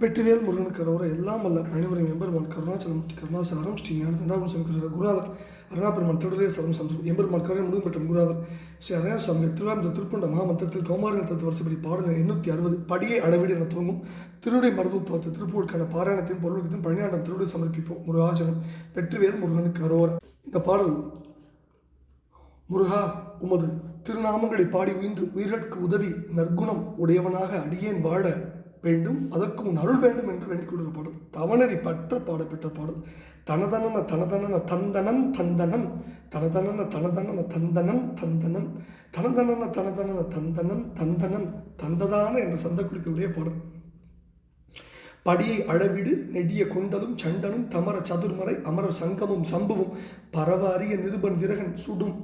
வெற்றிவேல் முருகனுக்கு அரோர எல்லாம் வல்ல அனைவரையும் எம்பெருமான் கருணாச்சலம் கருணாசாரம் ஸ்ரீ ஞான தண்டாபுரம் சங்கர குருநாதர் அருணாபெருமான் திருடலே சரம் சந்திரம் எம்பெருமான் கருணை முழுதும் பெற்ற குருநாதர் ஸ்ரீ அரணா சுவாமி திருவாரூர் திருப்பண்ட மகாமந்திரத்தில் கௌமாரி தத்துவ வருஷப்படி பாடல் 860 படியை அளவீடு என துவங்கும் திருவுடை மருத்துவத்தை திருப்பூருக்கான பாராயணத்தையும் பொருளுக்கும் பழனியாண்டம் திருவுடை சமர்ப்பிப்போம் முருகாஜனம் வெற்றிவேல் முருகனுக்கு அரோர. இந்த பாடல் முருகா உமது திருநாமங்களை பாடி உயிர்ந்து உயிர்களுக்கு உதவி நற்குணம் உடையவனாக அடியேன் வாழ வேண்டும், அதற்கு உன் அருள் வேண்டும் என்று வேண்டிக் கொள்கிற பாடல். தவணரி பற்ற பாடப்பெற்ற பாடல். தனதனன தனதனன தந்தனன் தந்தனன் தனதனன தனதனன தந்தனன் தந்தனன் தனதனன தனதனன தந்தனன் தந்தனன் தந்ததான என்ற சந்த குறிப்புடைய பாடல். படியை அளவிடு நெடிய கொண்டலும் சண்டனும் தமர சதுர்மறை அமரர் சங்கமும் சம்புவும் பரவாரிய நிருபன் விரகன் சுடும்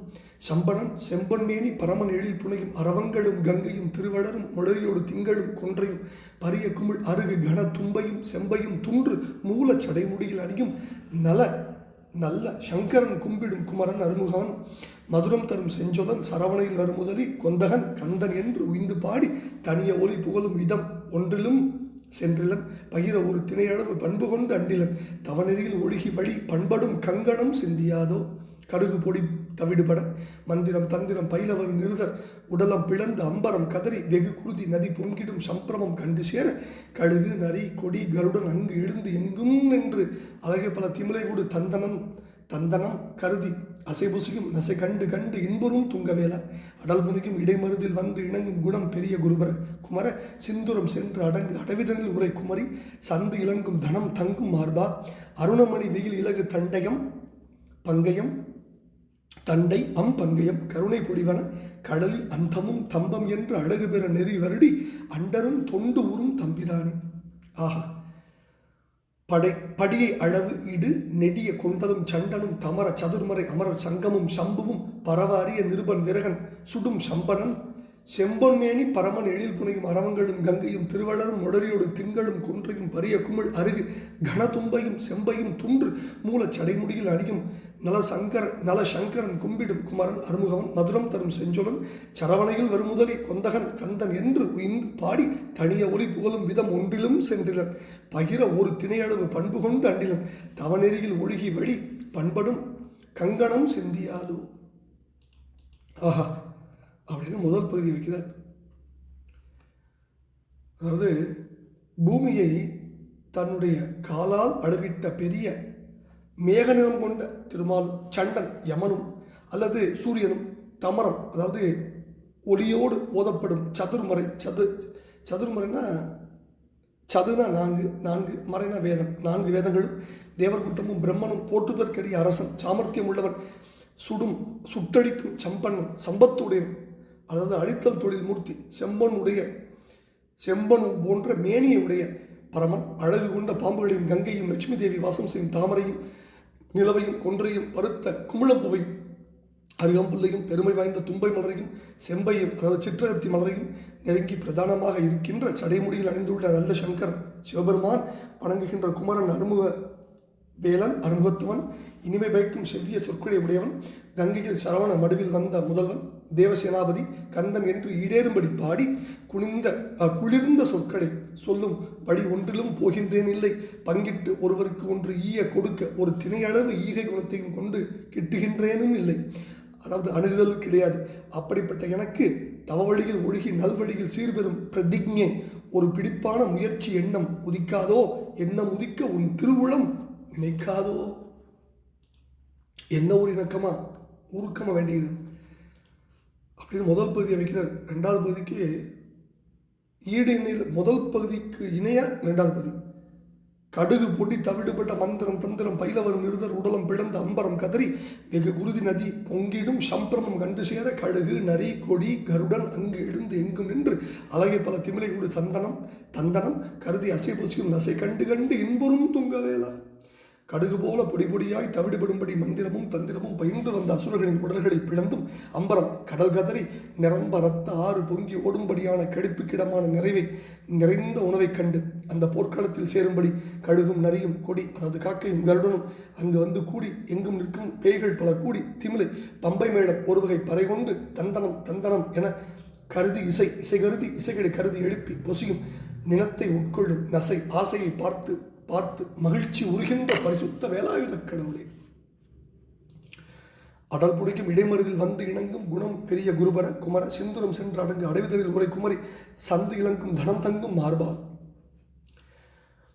சம்பனன் செம்பன்மேனி பரமன் எழில் புனையும் அரவங்களும் கங்கையும் திருவளரும் மொழரியோடு திங்களும் கொன்றையும் பரிய குமிழ் அருகு கன தும்பையும் செம்பையும் துன்று மூல சடைமுடியில் அணியும் நல்ல சங்கரன் கும்பிடும் குமரன் அருமுகவன் மதுரம் தரும் செஞ்சொலன் சரவணையில் வரும் முதலி கொந்தகன் கந்தன் என்று உய்ந்து பாடி தனிய ஒளி புகழும் விதம் ஒன்றிலும் சென்றிலன் பகிர ஒரு திணையளவு பண்பு கொண்டு அண்டிலன் தவநெறியில் ஒழுகி வழி பண்படும் கங்கணம் சிந்தியாதோ கடுகு பொடி தவிடுபட மந்திரம் தந்திரம் பயிலவர் நிறுதர் உடலம் பிளந்து அம்பரம் கதறி வெகு குருதி நதி பொங்கிடும் சம்பிரமம் கண்டு சேர கழுகு நரி கொடி கருடன் அங்கு எழுந்து எங்கும் நின்று அழகை பல திமிலை கூடு தந்தனம் கருதி அசைபுசியும் நசை கண்டு கண்டு இன்புறும் துங்கவேல அடல் புனிக்கும் இடைமருதில் வந்து இணங்கும் குணம் பெரிய குருபர குமர சிந்துரம் சென்று அடங்கு அடவிதனில் உரை குமரி சந்து இலங்கும் தனம் தங்கும் மார்பா அருணமணி வெயில் இலகு பங்கயம் தண்டை பங்கயம் கருணை பொடிவன கடலில் அந்தமும் தம்பம் என்று அழகு பெற நெறி வருடி அண்டரும் தொண்டு ஊரும் தம்பிரானே. ஆஹா! படியை அளவு இடு நெடிய கொண்டதும் சண்டனும் தமர சதுர்மறை அமரர் சங்கமும் சம்புவும் பரவாரிய நிருபன் விரகன் சுடும் சம்பனன் செம்பொன்மேனி பரமன் எழில் புனையும் அரவங்களும் கங்கையும் திருவளரும் மொடரியோடு திங்களும் கொன்றையும் பரிய குமிழ் அருகு கனதும்பையும் செம்பையும் துன்று மூல சடைமுடியில் அணியும் நலசங்கரன் கும்பிடும் குமரன் அருமுகவன் மதுரம் தரும் செஞ்சொலன் சரவணையில் வரும் முதலி கொந்தகன் கந்தன் என்று உய்ந்து பாடி தனிய ஒளி புகழும் விதம் ஒன்றிலும் சென்றிலன் பகிர ஒரு திணையளவு பண்பு கொண்டு அண்டிலன் தவநெறியில் ஒழுகி வழி பண்படும் கங்கணம் சிந்தியாது. ஆஹா! அப்படின்னு முதல் பகுதி வைக்கிறார். அதாவது பூமியை தன்னுடைய காலால் அளவிட்ட பெரிய மேக நிறம் கொண்ட திருமால் சண்டன் யமனும் அல்லது சூரியனும் தமரம் அதாவது ஒளியோடு ஓதப்படும் சதுர்மறை சதுர்மறைனா சதுனா நான்கு மறைனா வேதம் 4 வேதங்களும் தேவர் கூட்டமும் பிரம்மனும் போற்றுதற்கரிய அரசன் சாமர்த்தியம் உள்ளவன் சுட்டடிக்கும் சம்பன்னன் சம்பத்துடையவன் அதாவது அழித்தல் தொழில் மூர்த்தி செம்பன் போன்ற மேனியுடைய பரமன் அழகு கொண்ட பாம்புகளையும் கங்கையும் லட்சுமி தேவி வாசம் செய்யும் தாமரையும் நிலவையும் கொன்றையும் பருத்த குமிழம்புவையும் அருகம்புல்லையும் பெருமை வாய்ந்த தும்பை மலரையும் செம்பையும் அதாவது சித்திரகத்தி மலரையும் நெருங்கி பிரதானமாக இருக்கின்ற சடைமுடியில் அணிந்துள்ள நல்ல சங்கரன் சிவபெருமான் வணங்குகின்ற குமரன் அருமுகத்துவன் இனிமை வைக்கும் செவ்விய சொற்களை உடையவன் கங்கையில் சரவண மடுவில் வந்த முதல்வன் தேவசேனாபதி கந்தன் என்று ஈடேறும்படி பாடி குளிர்ந்த சொற்களை சொல்லும் வழி ஒன்றிலும் போகின்றேன் இல்லை பங்கிட்டு ஒருவருக்கு ஒன்று ஈய கொடுக்க ஒரு திணையளவு ஈகை குணத்தையும் கொண்டு கிட்டுகின்றேனும் இல்லை. அதாவது அணுகுதல் கிடையாது. அப்படிப்பட்ட எனக்கு தவவழியில் ஒழுகி நல்வழியில் சீர்பெறும் பிரதிஜை ஒரு பிடிப்பான முயற்சி எண்ணம் உதிக்காதோ எண்ணம் உதிக்க உன் திருவுளம் நினைக்காதோ. என்ன ஒரு இணக்கமா உருக்கமாக வேண்டியது அப்படின்னு முதல் பகுதியை வைக்கிறார். 2வது பகுதிக்கு ஈடு இணையில் முதல் பகுதிக்கு இணைய 2வது பகுதி. கடுகு பொடி தவிடுபட்ட மந்திரம் தந்திரம் பயிலவரும் நிறுதர் உடலம் பிளந்த அம்பரம் கதறி வெகு குருதி நதி பொங்கிடும் சம்பிரமம் கண்டு சேர கழுகு நரி கொடி கருடன் அங்கு எழுந்து எங்கும் நின்று அழகை பல திமிலை கூடு தந்தனம் கருதி அசை புசியும் நசை கண்டு கண்டு இன்புறும் துங்கவேலா. கடுகு போல பொடியாய் தவிடுபடும்படி மந்திரமும் தந்திரமும் பயின்று வந்த அசுரர்களின் உடல்களை பிளந்தும் அம்பரம் கடல் கதறி நிரம்ப ரத்த ஆறு பொங்கி ஓடும்படியான கடிப்புக்கிடமான நிறைந்த உணவைக் கண்டு அந்த போர்க்களத்தில் சேரும்படி கழுகும் நரியும் கொடி அதாவது காக்கையும் கருடனும் அங்கு வந்து கூடி எங்கும் நிற்கும் பேய்கள் பல கூடி திமிலை பம்பை மேளம் ஒரு வகை பறை கொண்டு தந்தனம் என கருதி இசை கருதி இசைகளை கருதி எழுப்பி பொசியும் நிலத்தை உட்கொள்ளும் நசை ஆசையை பார்த்து பார்த்து மகிழ்ச்சி உருகின்ற பரிசுத்த வேலாயுத கடவுளே, அடல் புடிக்கும் இடைமருதில் வந்து இணங்கும் குணம் பெரிய குருபர குமர சிந்துரம் சென்று அடங்கு அடைவுதலில் உரை குமரி சந்து இளங்கும் தனம் தங்கும் மார்பா,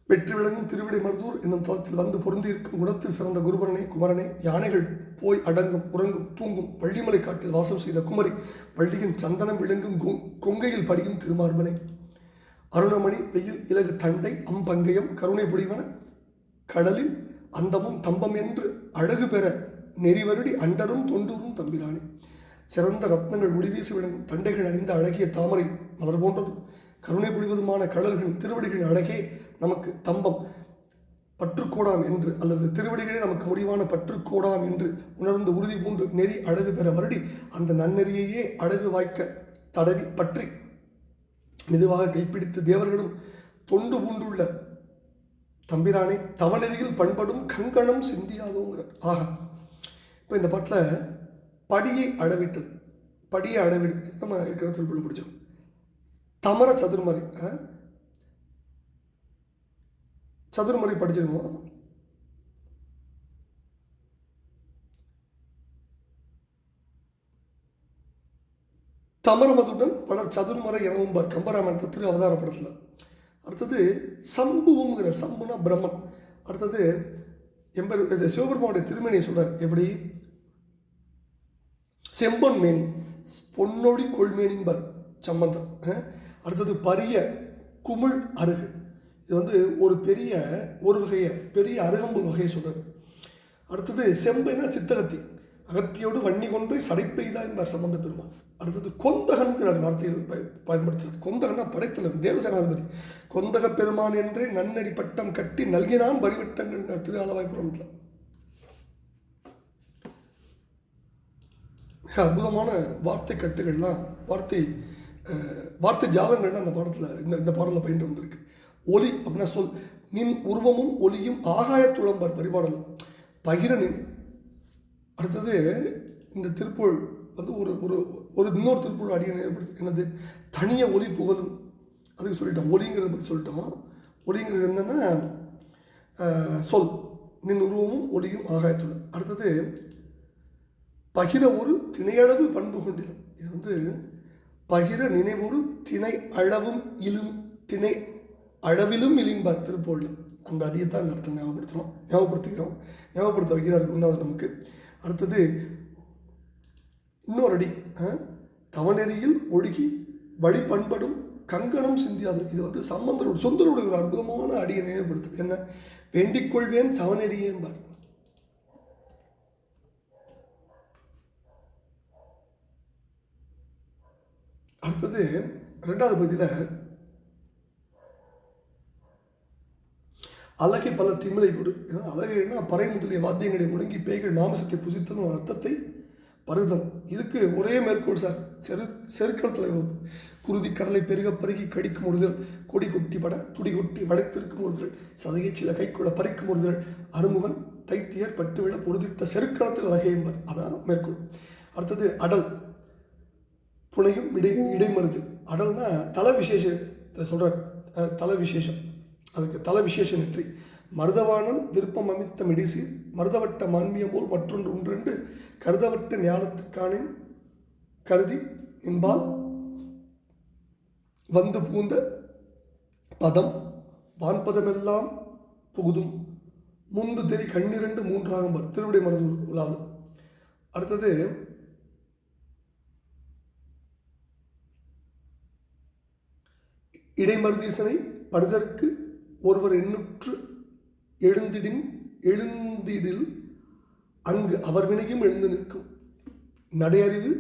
வெற்றி விளங்கும் திருவிடை மருதூர் என்னும் தளத்தில் வந்து பொருந்தியிருக்கும் குணத்தில் சிறந்த குருபரனே குமரனே, யானைகள் போய் அடங்கும் உறங்கும் தூங்கும் வள்ளிமலை காட்டில் வாசம் செய்த குமரி, வள்ளியின் சந்தனம் விளங்கும் கொங்கையில் படியும் திருமார்பனே, அருணமணி வெயில் இலகு தண்டை அம்பங்கயம் கருணை புடிவன கடலில் அந்தமும் தம்பம் என்று அழகு பெற நெறிவருடி அண்டரும் தொண்டூரும் தம்பிரானே, சிறந்த ரத்னங்கள் ஒளிவீசி விளங்கும் தண்டைகள் அணிந்த அழகிய தாமரை மலர் போன்றதும் கருணை புரிவதுமான கடல்களின் திருவடிகளின் அழகே நமக்கு தம்பம் பற்றுக்கோடாம் என்று அல்லது திருவடிகளே நமக்கு முடிவான பற்றுக்கோடாம் என்று உணர்ந்து உறுதி பூண்டு நெறி அழகு பெற வருடி அந்த நன்னெறியையே அழகு வாய்க்க தடவி பற்றி மெதுவாக கைப்பிடித்து தேவர்களும் தொண்டு பூண்டுள்ள தம்பிரானே, தவநெறியில் பண்படும் கங்கணம் சிந்தியாதோங்கிறார். ஆக இப்போ இந்த பாட்டில் படியை அளவிட்டது, படியை அளவிடு நம்ம இருக்கிற திருக்குறள் பிடிச்சோம். தமர சதுர்மறை சதுர்மறை படிச்சிருக்கோம். தமரமதுடன் பலர் சதுர்மறை எனவும் கம்பராமாயணத்தை திரு அவதார படத்தில். அடுத்தது சம்புவம்ங்கிறார், சம்புனா பிரம்மன். அடுத்தது சிவபெருமானுடைய திருமேனியை சொல்றார், எப்படி செம்பொன் மேனி பொன்னொழி கொள்மேனின்பர் சம்பந்தம். அடுத்தது பரிய குமிழ் அருகு, இது ஒரு பெரிய பெரிய அருகம்புல் வகையை சொல்றார். அடுத்தது செம்பைனா சித்தகத்தி, அகத்தியோடு வன்னி கொன்றை சடைப்பெய்தா என்பார் சம்பந்த பெருமான். அடுத்தது கொந்தகன்கிறார் வார்த்தையை பயன்படுத்துகிறார். கொந்தகன்னா படைத்தலைவன் தேவசேனாதிபதி. கொந்தக பெருமான் என்றே நன்னறி பட்டம் கட்டி நல்கினான் பரிவட்டங்கள் திரு ஆலவாய்ப்புறத்தில். மிக அற்புதமான வார்த்தை கட்டுகள்லாம் வார்த்தை ஜாதங்கள்லாம் அந்த பாடத்தில் இந்த பாடலில் பயின்று வந்திருக்கு. ஒலி அப்படின்னா சொல், நின் உருவமும் ஒலியும் ஆகாயத்துளம்பார் பரிபாடல் பகிர நின். அடுத்தது இந்த திருப்புகழ் ஒரு ஒரு இன்னொரு திருப்புகழ் அடியை ஏற்படுத்து, என்னது தனிய ஒலி புகழும், அதுக்கு சொல்லிட்டோம். ஒலிங்கிறத பற்றி சொல்லிட்டோம். ஒலிங்கிறது என்னென்னா சொல், நின் உருவமும் ஒலியும் ஆகாயத்துளம். அடுத்தது பகிர ஒரு திணையளவு பண்பு கொண்டிலும், இது பகிர நினைவொரு திணை அளவும் திணை அளவிலும் இலிம்பார் திருப்போல். அந்த அடியைத்தான் இந்த இடத்துல ஞாபகப்படுத்த வைக்கிறார் குருநாதர் நமக்கு. அடுத்தது இன்னொரு அடி, தவநெறியில் ஒழுகி வழி பண்படும் கங்கணம் சிந்தியாது. இது சம்பந்தரோட சுந்தரோட ஒரு அற்புதமான அடியை நினைவுபடுத்துது. என்ன வேண்டிக் கொள்வேன் தவநெறியே என்பார். அடுத்தது ரெண்டாவது பகுதியில் அழகை பல திமிலை கொடு. அழகைன்னா பறை முதலிய வாத்தியங்களை முடங்கி பேய்கள் மாமிசத்தை புசித்ததும் ரத்தத்தை பருதம். இதுக்கு ஒரே மேற்கோள் சார், செருக்களத்தில் குருதி கடலை பெருக பருகி கடிக்கும் ஒருதல், கொடி கொட்டி பட துடி கொட்டி வளைத்திருக்கும் ஒருதல், சதையை சில கைக்குள்ள பறிக்கும் ஒருதல், அருமுகன் தைத்தியர் பட்டுவிட பொருதிட்ட செருக்களத்தில் அழகை என்பர். அதான் மேற்கோள். அடுத்தது அடல் புனையும் இடைமருது. அடல்னா தல விசேஷத்தை சொல்கிறார். தல விசேஷம், அதுக்கு தல விசேஷ நெற்றி. மருதவானன் விருப்பம் அமைத்த மிடிசி மருதவட்ட மான்மியம் போல் மற்றொன்று ஒன்றெண்டு கருதவட்ட ஞானத்துக்கானின் கருதி என்பால் வந்து பூந்த பதம் வான்பதமெல்லாம் புகுதும் முந்து தெரி கண்ணிரண்டு மூன்றாக திருவிடை மருதூர் உலாவு. அடுத்தது இடைமருதீசனை படுதற்கு ஒருவர் எண்ணுற்று எழுந்திடில் அங்கு அவர் வினையும் எழுந்து நிற்கும் நடையறிவு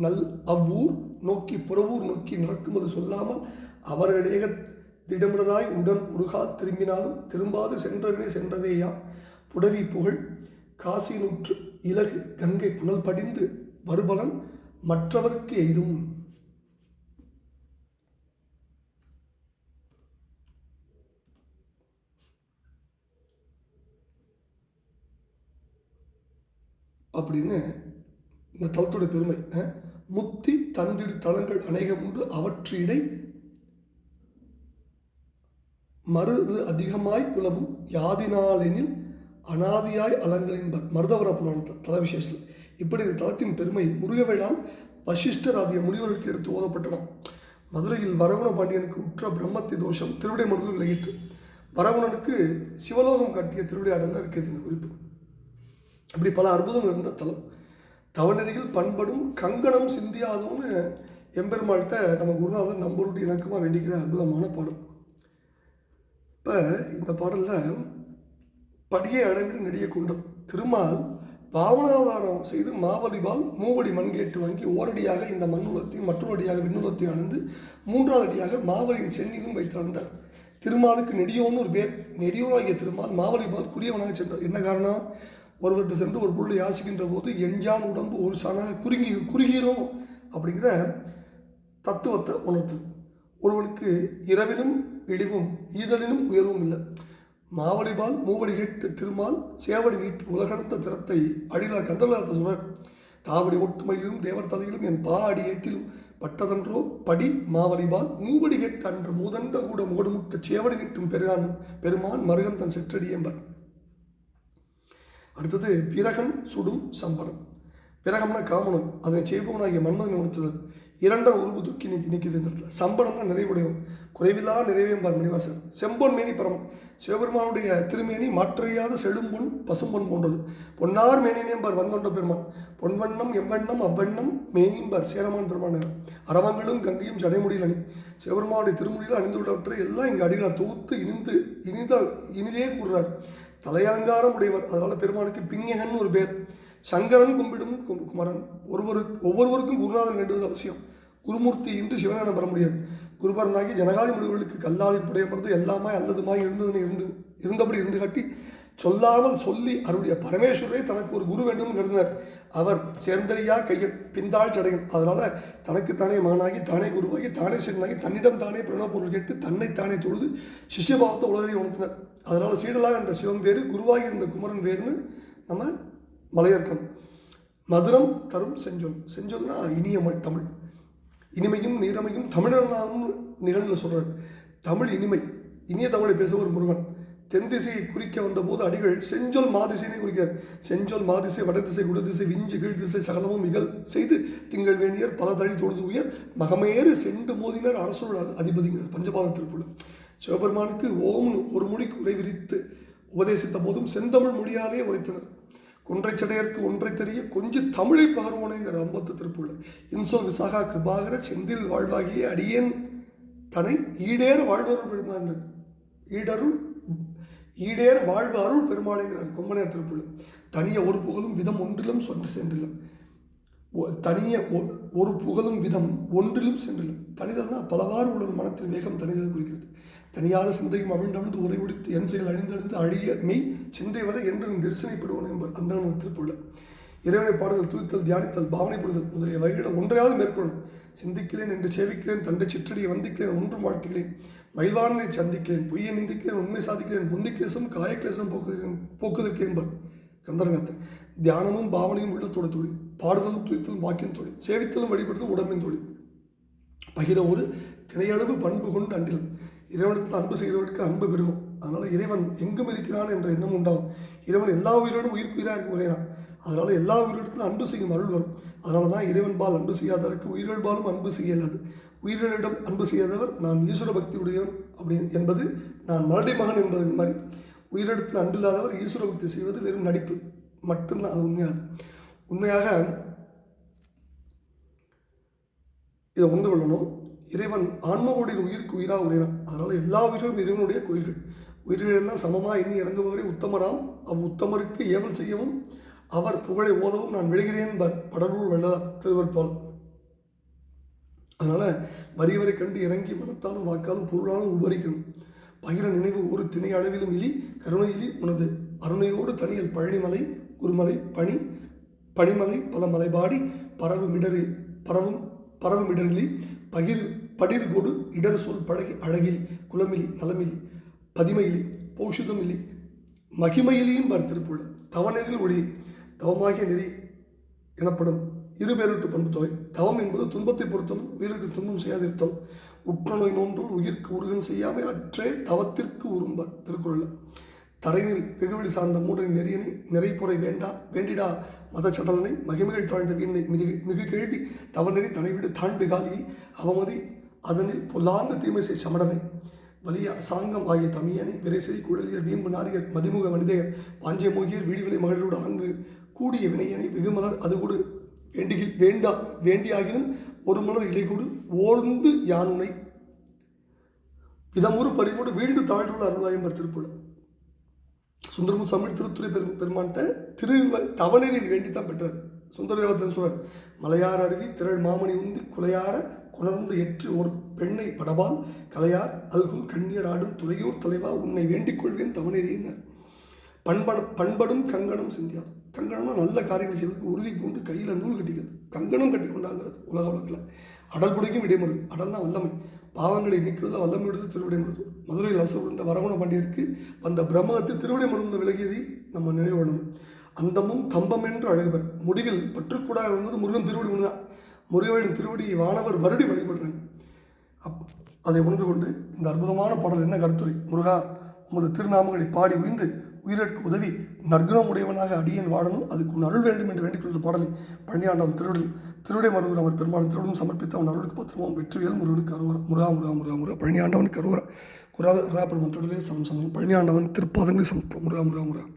நல் அவ்வூர் நோக்கி புறவூர் நோக்கி நடக்குமது சொல்லாமல் அவர்களேக திடமிடராய் உடன் உருகா திரும்பினாலும் திரும்பாது சென்றவினை சென்றதேயா புடவி புகழ் காசி நூற்று இலகு கங்கை புனல் படிந்து வருபலன் மற்றவர்க்கு எய்தும். அப்படின்னு இந்த தலத்துடைய பெருமை. முத்தி தந்திடு தலங்கள் அநேகம் உண்டு, அவற்றிடை மருது அதிகமாய் குலவும் யாதினாலெனில் அனாதியாய் அலங்கலின்பர் மருதவர புராணத்தில் தல விசேஷத்தில். இப்படி இந்த தலத்தின் பெருமை முருகவேளான் வசிஷ்டர் ஆகிய முனிவருக்கு எடுத்து ஓதப்பட்டதாம். மதுரையில் வரகுண பாண்டியனுக்கு உற்ற பிரம்மத்தி தோஷம் திருவிடை மருதூர் விலகிற்று. வரகுணனுக்கு சிவலோகம் கட்டிய திருவிளையாடலில் இருக்கிறது இந்த குறிப்பு. இப்படி பல அற்புதம் இருந்த தலம். தவநெறியில் பண்படும் கங்கணம் சிந்தியாதோன்னு எம்பெருமாள்கிட்ட நம்ம குருநாதன் நம்பூருட்டு இணக்கமாக வேண்டிக்கிற அற்புதமான பாடல். இப்போ இந்த பாடலில் படியை அளவிட நெடிய கொண்டது. திருமால் பாவனாதாரம் செய்து மாவலிபால் மூவடி மண் கேட்டு வாங்கி ஓரடியாக இந்த மண்ணுலத்தையும் மற்றொரு அடியாக விண்ணுலத்தையும் அளந்து 3வது அடியாக மாவலியின் சென்னிலும் வைத்து அளந்தார். திருமாலுக்கு நெடியோன்னு ஒரு பேர். நெடியோனாகிய திருமால் மாவலிபால் குறியவனாக சென்றார். என்ன காரணம்? ஒருவர்கிட்ட சென்று ஒரு பொருளை யாசிக்கின்ற போது எஞ்சான் உடம்பு ஒரு சாணாக குறுகிறோம் அப்படிங்கிற தத்துவத்தை உணர்த்துது. ஒருவனுக்கு இரவினும் இழிவும் ஈதலினும் உயர்வும் இல்லை. மாவலிபால் மூவடி கேட்டு திருமால் சேவடி நீட்டி உலகடந்த திறத்தை அடிலார் கந்தலாத்த சுவர் தாவடி ஒட்டுமையிலும் தேவர் தலையிலும் என் பா அடி ஏட்டிலும் பட்டதன்றோ படி மாவலிபால் மூவடி கேட்டு அன்று மூதண்ட கூட மூடுமுட்ட சேவடி நீட்டும் பெருமான் மருகன் தன் சிற்றடி என்பர். அடுத்தது பிரகன் சுடும் சம்பரம். பிரகம்னா காமனன், அதனை செய்பவனாகிய மன்மதனை உணர்த்தது. 2 உருவு துக்கி நிற்கிது இந்த இடத்துல. சம்பரம்னா நிறைவுடையவன், குறைவில்லா நிறைவேம்பார் மணிவாசன். செம்பொன் மேனி பரமன், சிவபெருமானுடைய திருமேனி மாற்றையாத செழும்பொன் பசும்பொன் போன்றது. பொன்னார் மேனியம்பார் வந்தொண்ட பெருமான். பொன்வண்ணம் எவ்வண்ணம் அவ்வண்ணம் மேனியம்பார் சேரமான் பெருமான். அரவங்களும் கங்கையும் சடைமுடியில் அணி. சிவபெருமானுடைய திருமுடியில் அணிந்துள்ளவற்றை எல்லாம் இங்கே அடினார் தொகுத்து இனிதே கூறுறார். தலையலங்காரம் உடையவர், அதனால் பெருமானுக்கு பிங்ககன் ஒரு பேர். சங்கரன் கும்பிடும் குமரன். ஒவ்வொருவருக்கும் குருநாதன் வேண்டுவது அவசியம். குருமூர்த்தி இன்று சிவஞானம் பெற முடியாது. குருபரனாகி ஜனகாதி முடிவுகளுக்கு கல்லாலின் புடையமர்ந்து எல்லாமாய் அல்லதுமாய் இருந்தபடி இருந்து காட்டி சொல்லாமல் சொல்லி அருடைய பரமேஸ்வரரை தனக்கு ஒரு குரு வேண்டும் கருதினர். அவர் சேர்ந்தறியா கையன் பின்தாள் சடையன். அதனால் தனக்குத்தானே மகனாகி தானே குருவாகி தானே சிறனாகி தன்னிடம் தானே பிரணவ பொருள் கேட்டு தன்னைத்தானே தொழுது சிஷ்யபாவத்தை உலகை உணர்த்தினர். அதனால் சீடலாக என்ற சிவன் வேறு, குருவாகி இருந்த குமரன் வேறுன்னு நம்ம மலையர்க்கணும். மதுரம் தரும் செஞ்சொல். செஞ்சொல்னா இனிய தமிழ். இனிமையும் நீரமையும் தமிழனாலும் நிகழ்வில் சொல்கிறார். தமிழ் இனிமை, இனிய தமிழை பேசுவர் முருகன். தென் திசையை குறிக்க வந்தபோது அடிகள் செஞ்சொல் மாதிசைனே குறிக்கிறார். செஞ்சொல் மாதிசை வடதிசை குடதிசை விஞ்சு கீழ் திசை சகலமும் மிகல் செய்து திங்கள் வேணியர் பல தழி தொழுது உயர் மகமேறு செண்டு மோதினர் அரசுள் அதிபதிங்கிறார் பஞ்சபாத திருப்புல. சிவபெருமானுக்கு ஓம்னு ஒரு மொழிக்கு உரை விரித்து உபதேசித்த போதும் செந்தமிழ் மொழியாலே உரைத்தனர். கொன்றை சடையற்கு ஒன்றை தெரிய கொஞ்சி தமிழை பகர்வோனேங்கிற 50 திருப்புள்ள. இன்சொல் விசாகா கிருபாகர செந்தில் வாழ்வாகிய அடியேன் தனை ஈடேற வாழ்வருள் பெருமான். ஈடேற வாழ்வு அருள் பெருமாளைங்கிறார் கொம்பனையார் திருப்புள்ள. தனிய ஒரு புகழும் விதம் ஒன்றிலும் சென்றிலும். தனிய ஒரு புகழும் விதம் ஒன்றிலும் சென்றிலும். தனிதல்னா பலவாறு உடல் மனத்தின் வேகம் தனிதல் குறிக்கிறது. தனியாத சிந்தையும் அவிழ்ந்தவிழ்ந்து உரை உடித்து என் செயல் அழிந்தழிந்து அழிய மெய் சிந்தை வரை என்று தரிசனைப்படுவோம் என்பர் அந்த திருப்புள்ள. இறைவனை பாடுதல், தூய்த்தல், தியானித்தல், பாவனைப்படுதல் முதலிய வகைகளை ஒன்றையாவது மேற்கொள்ளும். சிந்திக்கிறேன் என்று சேவிக்கிறேன், தண்டை சிற்றடியை வந்திக்கிறேன், ஒன்றும் வாழ்த்துகிறேன், மயில்வானனை சந்திக்கிறேன், பொய்யை நிந்திக்கிறேன், உண்மை சாதிக்கிறேன், புந்திக்கிளேசம் காயக்கிளேசம் போக்குதற்கு என்பர் கந்தரங்கத்தை. தியானமும் பாவனையும் உள்ளத்தோட தொழில், பாடுதலும் தூய்த்தலும் வாக்கின் தொழில், சேவித்தலும் வழிபடுத்தலும் உடம்பின் தொழில். பகிர ஒரு திணையளவு பண்பு கொண்டு அண்டிலும். இறைவனத்தில் அன்பு செய்கிறவர்களுக்கு அன்பு பெருகும். அதனால் இறைவன் எங்கும் இருக்கிறான் என்ற எண்ணம் உண்டாகும். இறைவன் எல்லா உயிரோடும் உயிர்க்குயிராக இருக்க உரையினான். அதனால் எல்லா உயிரிடத்திலும் அன்பு செய்யும் அருள் வரும். அதனால தான் இறைவன் பால் அன்பு செய்யாதவருக்கு உயிர்கள் பாலும் அன்பு செய்யலாது. உயிர்களிடம் அன்பு செய்யாதவர் நான் ஈஸ்வர பக்தி உடையவன் அப்படி என்பது நான் மலடி மகன் என்பது மாதிரி. உயிரிடத்தில் அன்பில்லாதவர் ஈஸ்வர பக்தி செய்வது வெறும் நடிப்பு மட்டும்தான். அது உண்மையாக இதை உணர்ந்து கொள்ளணும். இறைவன் ஆன்மவோடைய உயிருக்கு உயிராக உரையினான். அதனால் எல்லா உயிர்களும் இறைவனுடைய கோயில்கள். உயிர்கள் எல்லாம் சமமாக எண்ணி இறங்குபவரே உத்தமராம். உத்தமருக்கு ஏவல் செய்யவும் அவர் புகழை ஓதவும் நான் விழுகிறேன் படலூர் வெள்ளதா திருவற்பால். அதனால் வரியவரை கண்டு இறங்கி மனத்தாலும் வாக்காலும் பொருளாலும் உபரிக்கணும். பகிர நினைவு ஒரு திணை அளவிலும் இலி கருணையிலி உனது அருணையோடு தனியல் பழனிமலை குருமலை பனிமலை பல மலைபாடி பரவுமிடரிலி படிர்கொடு இடர் சொல் பழகி அழகிலி குலமிலி நலமிலி பதிமையிலி பௌஷுதமிலி மகிமையிலியும் திருப்புள்ள. தவநெறில் ஒளி தவமாகிய நெறி எனப்படும் இருபேருட்டு பண்பு தொகை. தவம் என்பது துன்பத்தை பொறுத்தலும் உயிருக்கு துன்பம் செய்யாதிருத்தல். உற்றநோய் நோன்றோர் உயிர்க்கு உருகன் செய்யாமை அற்றே தவத்திற்கு உரும்ப திருக்குறள். தரையில் வெகுவெளி சார்ந்த மூடரின் நெறியனை நிறைப்புரை வேண்டிடா மதச்சடலனை மகிமைகள் தாழ்ந்த வீணை மிகு கேள்வி தவநெறி தனைவிடு தாண்டு காலியை அவமதி அதனில் பொல்லாந்த தீமை செய் சமடனை வலிய அசாங்கம் ஆகிய தமியனை விரைசெய் குழலியர் வீம்பு நாரியர் மதிமுக மனிதர் வாஞ்சிய மோகியர் வீடிவிலை மகளோடு ஆங்கு கூடிய வினையனை வெகுமலர் அதுகூடு வேண்டியாகினும் ஒரு மலர் இலைகூடு ஓர்ந்து யானுனை இதமுறு பறிவோடு வீண்டு தாழ்வுள்ள அருள்வாயம்பர் திருப்புலம். சுந்தரமும் தமிழ் திருத்துறை பெருமான்கிட்ட தவநெறியில் வேண்டித்தான் பெற்றார். சுந்தரதேவத்தன் சொல்றார், மலையார் அருவி திரள் மாமணி உந்தி குலையார குணர்ந்து எற்று ஒரு பெண்ணை படபால் கலையார் அல்குல் கண்ணியர் ஆடும் துறையூர் தலைவா உன்னை வேண்டிக் கொள்வேன் தவநெறியினர். பண்படும் கங்கணம் சிந்தியாது. கங்கணம்னா நல்ல காரியங்கள் செய்வதற்கு உறுதி பூண்டு கையில் நூல் கட்டிக்கிறது. கங்கணம் கட்டி கொண்டாங்கிறது உலக வழக்கில். அடல் பிடிக்கும் இடைமருது. அடல்னா வல்லமை. பாவங்களை நீக்குவதில் வல்லமை எடுத்து திருவிடை மருது. மதுரையில் அசுர வரகுண பாண்டியருக்கு வந்த பிரம்மத்தை திருவிடை மருந்தில் விலகியதை நம்ம நினைவு கொள்ளணும். அந்தமும் தம்பம் என்று அழகுவர். முடிவில் பற்றுக்கூடாக இருந்தது முருகன் திருவடி ஒன்று தான். முருகனின் திருவடியை வானவர் வருடி வழிபடுறாங்க. அதை உணர்ந்து கொண்டு இந்த அற்புதமான பாடல் என்ன கருத்துரை? முருகா, உமது திருநாமங்களை பாடி உய்ந்து உயிருக்கு உதவி நற்குணமுடையவனாக அடியேன் வாழணும், அதுக்கு உன் அருள் வேண்டும் என்று வேண்டிக் கொள்கிற பாடலை பழனியாண்டவன் திருவிடை மருதூர் அவர் பெருமாள் திருவிடம் சமர்ப்பித்து அவன் அருளுக்கு பத்திரமும் வெற்றிவேல் முருகனுக்கு அருவரா. முருகா முருகா முருகா முருகா பழனியாண்டவனுக்கு அருவரா. குராத பெருமான் தொடரே சமம் பழனியாண்டவன் திருப்பாதங்களை சமர்ப்போம். முருகா முருகா முருகா.